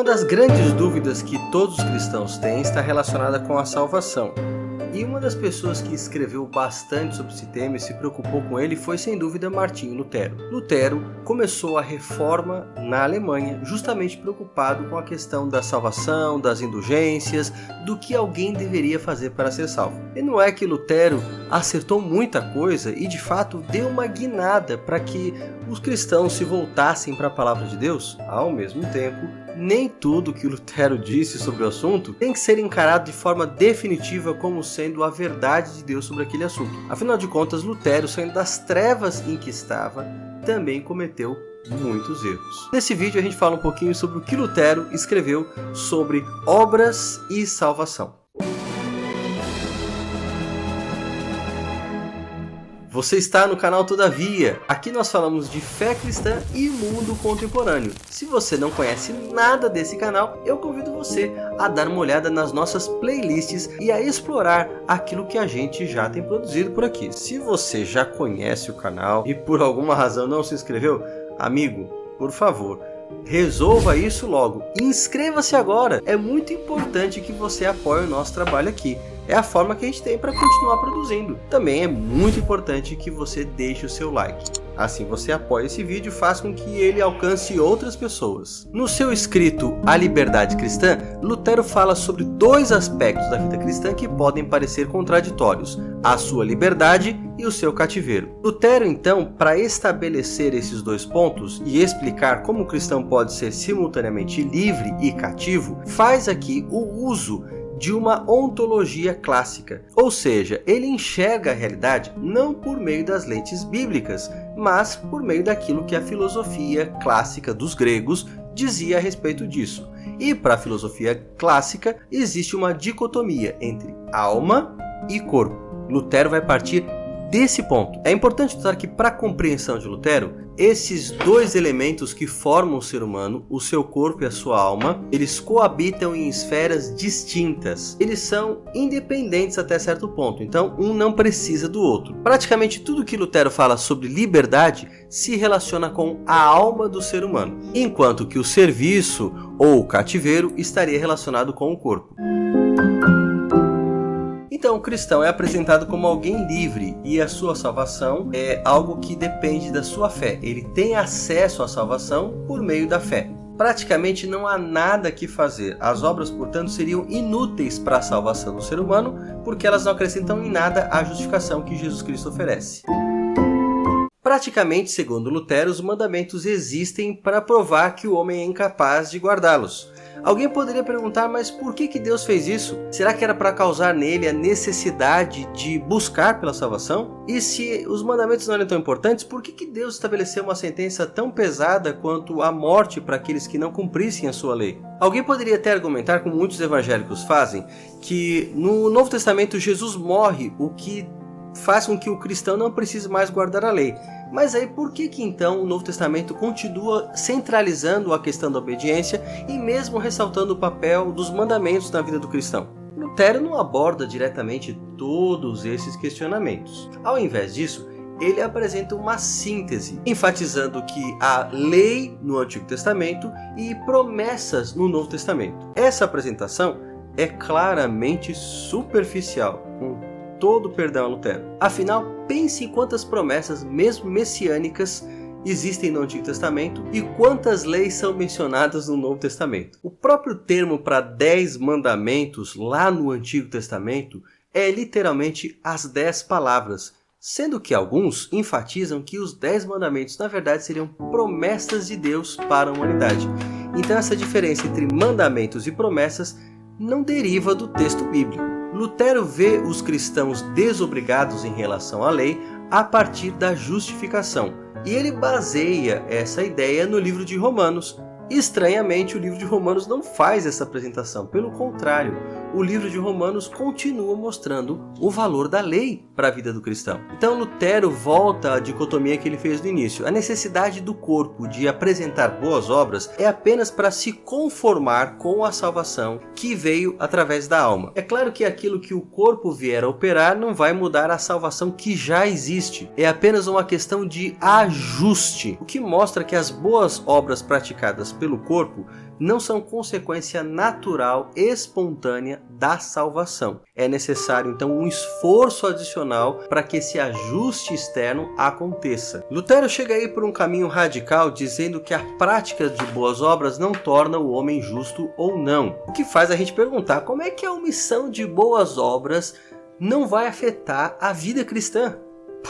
das grandes dúvidas que todos os cristãos têm está relacionada com a salvação. E uma das pessoas que escreveu bastante sobre esse tema e se preocupou com ele foi, sem dúvida, Martinho Lutero. Lutero começou a reforma na Alemanha justamente preocupado com a questão da salvação, das indulgências, do que alguém deveria fazer para ser salvo. E não é que Lutero acertou muita coisa e, de fato, deu uma guinada para que os cristãos se voltassem para a palavra de Deus. Ao mesmo tempo, nem tudo que Lutero disse sobre o assunto tem que ser encarado de forma definitiva como sendo a verdade de Deus sobre aquele assunto. Afinal de contas, Lutero, saindo das trevas em que estava, também cometeu muitos erros. Nesse vídeo a gente fala um pouquinho sobre o que Lutero escreveu sobre obras e salvação. Você está no canal Todavia. Aqui nós falamos de fé cristã e mundo contemporâneo. Se você não conhece nada desse canal, eu convido você a dar uma olhada nas nossas playlists e a explorar aquilo que a gente já tem produzido por aqui. Se você já conhece o canal e por alguma razão não se inscreveu, amigo, por favor, resolva isso logo. Inscreva-se agora. É muito importante que você apoie o nosso trabalho aqui. É a forma que a gente tem para continuar produzindo. Também é muito importante que você deixe o seu like. Assim você apoia esse vídeo e faz com que ele alcance outras pessoas. No seu escrito A Liberdade Cristã, Lutero fala sobre dois aspectos da vida cristã que podem parecer contraditórios: a sua liberdade e o seu cativeiro. Lutero, então, para estabelecer esses dois pontos e explicar como o cristão pode ser simultaneamente livre e cativo, faz aqui o uso de uma ontologia clássica, ou seja, ele enxerga a realidade não por meio das lentes bíblicas, mas por meio daquilo que a filosofia clássica dos gregos dizia a respeito disso. E para a filosofia clássica existe uma dicotomia entre alma e corpo. Lutero vai partir desse ponto. É importante notar que, para a compreensão de Lutero, esses dois elementos que formam o ser humano, o seu corpo e a sua alma, eles coabitam em esferas distintas. Eles são independentes até certo ponto, então um não precisa do outro. Praticamente tudo que Lutero fala sobre liberdade se relaciona com a alma do ser humano, enquanto que o serviço ou o cativeiro estaria relacionado com o corpo. Então, o cristão é apresentado como alguém livre e a sua salvação é algo que depende da sua fé. Ele tem acesso à salvação por meio da fé. Praticamente não há nada que fazer. As obras, portanto, seriam inúteis para a salvação do ser humano, porque elas não acrescentam em nada à justificação que Jesus Cristo oferece. Praticamente, segundo Lutero, os mandamentos existem para provar que o homem é incapaz de guardá-los. Alguém poderia perguntar, mas por que Deus fez isso? Será que era para causar nele a necessidade de buscar pela salvação? E se os mandamentos não eram tão importantes, por que Deus estabeleceu uma sentença tão pesada quanto a morte para aqueles que não cumprissem a sua lei? Alguém poderia até argumentar, como muitos evangélicos fazem, que no Novo Testamento Jesus morre, o que faz com que o cristão não precise mais guardar a lei. Mas aí por que então o Novo Testamento continua centralizando a questão da obediência e mesmo ressaltando o papel dos mandamentos na vida do cristão? Lutero não aborda diretamente todos esses questionamentos. Ao invés disso, ele apresenta uma síntese, enfatizando que há lei no Antigo Testamento e promessas no Novo Testamento. Essa apresentação é claramente superficial, todo perdão a Lutero. Afinal, pense em quantas promessas, mesmo messiânicas, existem no Antigo Testamento e quantas leis são mencionadas no Novo Testamento. O próprio termo para 10 mandamentos lá no Antigo Testamento é literalmente as 10 palavras, sendo que alguns enfatizam que os 10 mandamentos na verdade seriam promessas de Deus para a humanidade. Então essa diferença entre mandamentos e promessas não deriva do texto bíblico. Lutero vê os cristãos desobrigados em relação à lei a partir da justificação, e ele baseia essa ideia no livro de Romanos. Estranhamente, o livro de Romanos não faz essa apresentação, pelo contrário, o livro de Romanos continua mostrando o valor da lei para a vida do cristão. Então Lutero volta à dicotomia que ele fez no início. A necessidade do corpo de apresentar boas obras é apenas para se conformar com a salvação que veio através da alma. É claro que aquilo que o corpo vier a operar não vai mudar a salvação que já existe. É apenas uma questão de ajuste, o que mostra que as boas obras praticadas pelo corpo não são consequência natural, espontânea da salvação. É necessário, então, um esforço adicional para que esse ajuste externo aconteça. Lutero chega aí por um caminho radical, dizendo que a prática de boas obras não torna o homem justo ou não. O que faz a gente perguntar como é que a omissão de boas obras não vai afetar a vida cristã.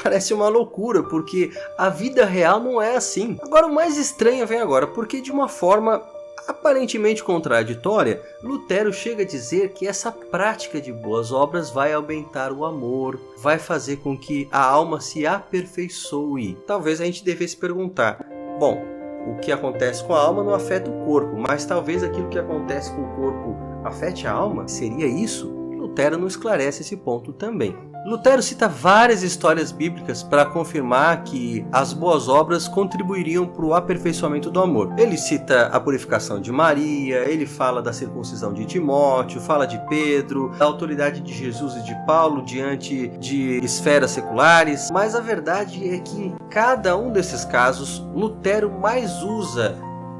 Parece uma loucura, porque a vida real não é assim. Agora, o mais estranho vem agora, porque de uma forma aparentemente contraditória, Lutero chega a dizer que essa prática de boas obras vai aumentar o amor, vai fazer com que a alma se aperfeiçoe. Talvez a gente devesse perguntar, bom, o que acontece com a alma não afeta o corpo, mas talvez aquilo que acontece com o corpo afete a alma? Seria isso? Lutero não esclarece esse ponto também. Lutero cita várias histórias bíblicas para confirmar que as boas obras contribuiriam para o aperfeiçoamento do amor. Ele cita a purificação de Maria, ele fala da circuncisão de Timóteo, fala de Pedro, da autoridade de Jesus e de Paulo diante de esferas seculares, mas a verdade é que em cada um desses casos, Lutero mais usa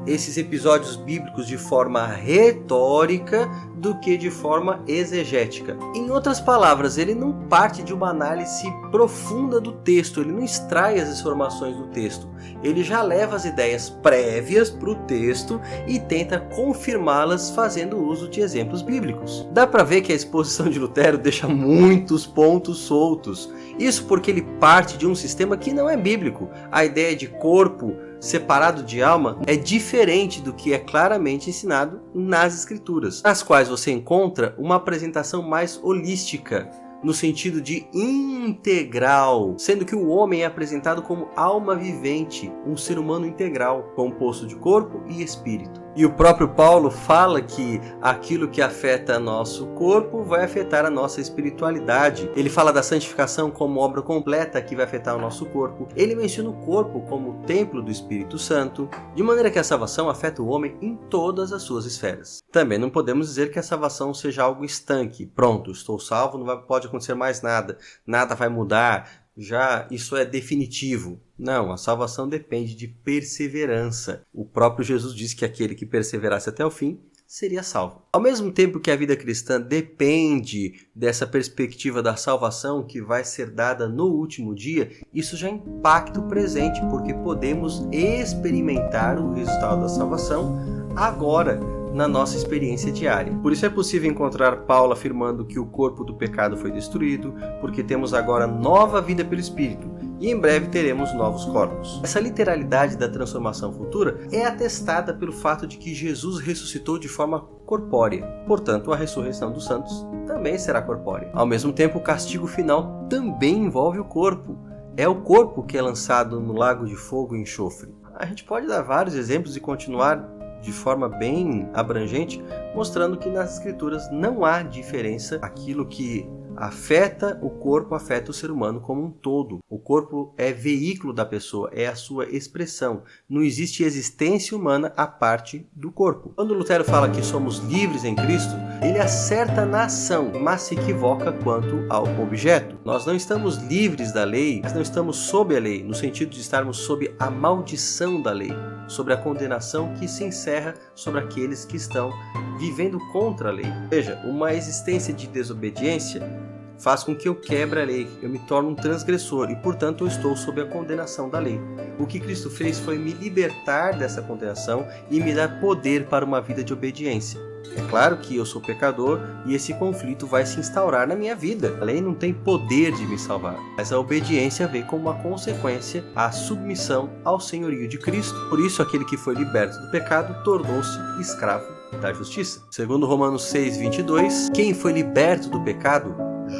esses episódios bíblicos de forma retórica do que de forma exegética. Em outras palavras, ele não parte de uma análise profunda do texto, ele não extrai as informações do texto, ele já leva as ideias prévias para o texto e tenta confirmá-las fazendo uso de exemplos bíblicos. Dá para ver que a exposição de Lutero deixa muitos pontos soltos, isso porque ele parte de um sistema que não é bíblico. A ideia de corpo separado de alma é diferente do que é claramente ensinado nas Escrituras, nas quais você encontra uma apresentação mais holística, no sentido de integral, sendo que o homem é apresentado como alma vivente, um ser humano integral, composto de corpo e espírito. E o próprio Paulo fala que aquilo que afeta nosso corpo vai afetar a nossa espiritualidade. Ele fala da santificação como obra completa que vai afetar o nosso corpo. Ele menciona o corpo como o templo do Espírito Santo, de maneira que a salvação afeta o homem em todas as suas esferas. Também não podemos dizer que a salvação seja algo estanque. Pronto, estou salvo, pode acontecer mais nada, nada vai mudar, já isso é definitivo. Não, a salvação depende de perseverança. O próprio Jesus disse que aquele que perseverasse até o fim seria salvo. Ao mesmo tempo que a vida cristã depende dessa perspectiva da salvação que vai ser dada no último dia, isso já impacta o presente, porque podemos experimentar o resultado da salvação agora, na nossa experiência diária. Por isso é possível encontrar Paulo afirmando que o corpo do pecado foi destruído, porque temos agora nova vida pelo Espírito, e em breve teremos novos corpos. Essa literalidade da transformação futura é atestada pelo fato de que Jesus ressuscitou de forma corpórea. Portanto, a ressurreição dos santos também será corpórea. Ao mesmo tempo, o castigo final também envolve o corpo. É o corpo que é lançado no lago de fogo e enxofre. A gente pode dar vários exemplos e continuar de forma bem abrangente, mostrando que nas Escrituras não há diferença. Aquilo que afeta o corpo afeta o ser humano como um todo. O corpo é veículo da pessoa, é a sua expressão. Não existe existência humana à parte do corpo. Quando Lutero fala que somos livres em Cristo, ele acerta na ação, mas se equivoca quanto ao objeto. Nós não estamos livres da lei, mas não estamos sob a lei, no sentido de estarmos sob a maldição da lei, sobre a condenação que se encerra sobre aqueles que estão vivendo contra a lei. Veja, uma existência de desobediência faz com que eu quebre a lei, eu me torno um transgressor e, portanto, eu estou sob a condenação da lei. O que Cristo fez foi me libertar dessa condenação e me dar poder para uma vida de obediência. É claro que eu sou pecador e esse conflito vai se instaurar na minha vida. A lei não tem poder de me salvar, mas a obediência vem como uma consequência à submissão ao senhorio de Cristo. Por isso, aquele que foi liberto do pecado tornou-se escravo da justiça. Segundo Romanos 6:22, quem foi liberto do pecado,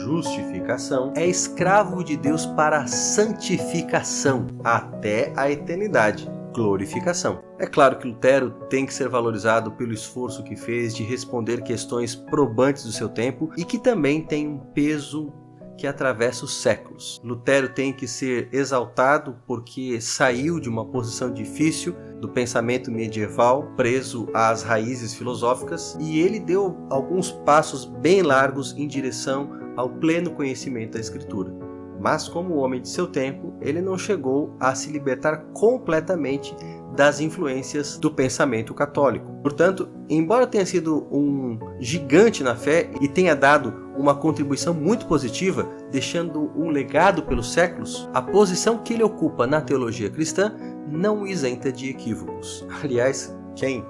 justificação, é escravo de Deus para a santificação até a eternidade, glorificação. É claro que Lutero tem que ser valorizado pelo esforço que fez de responder questões probantes do seu tempo e que também tem um peso que atravessa os séculos. Lutero tem que ser exaltado porque saiu de uma posição difícil do pensamento medieval, preso às raízes filosóficas, e ele deu alguns passos bem largos em direção ao pleno conhecimento da Escritura. mas como homem de seu tempo, ele não chegou a se libertar completamente das influências do pensamento católico. Portanto, embora tenha sido um gigante na fé e tenha dado uma contribuição muito positiva, deixando um legado pelos séculos, a posição que ele ocupa na teologia cristã não o isenta de equívocos. Aliás, quem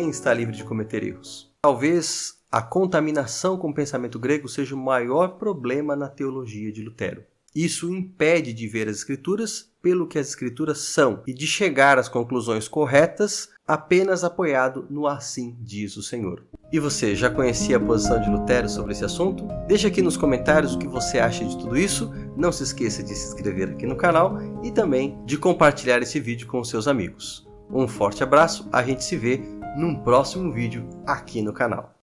está livre de cometer erros? Talvez a contaminação com o pensamento grego seja o maior problema na teologia de Lutero. Isso o impede de ver as Escrituras pelo que as Escrituras são e de chegar às conclusões corretas apenas apoiado no assim diz o Senhor. E você, já conhecia a posição de Lutero sobre esse assunto? Deixa aqui nos comentários o que você acha de tudo isso. Não se esqueça de se inscrever aqui no canal e também de compartilhar esse vídeo com seus amigos. Um forte abraço, a gente se vê num próximo vídeo aqui no canal.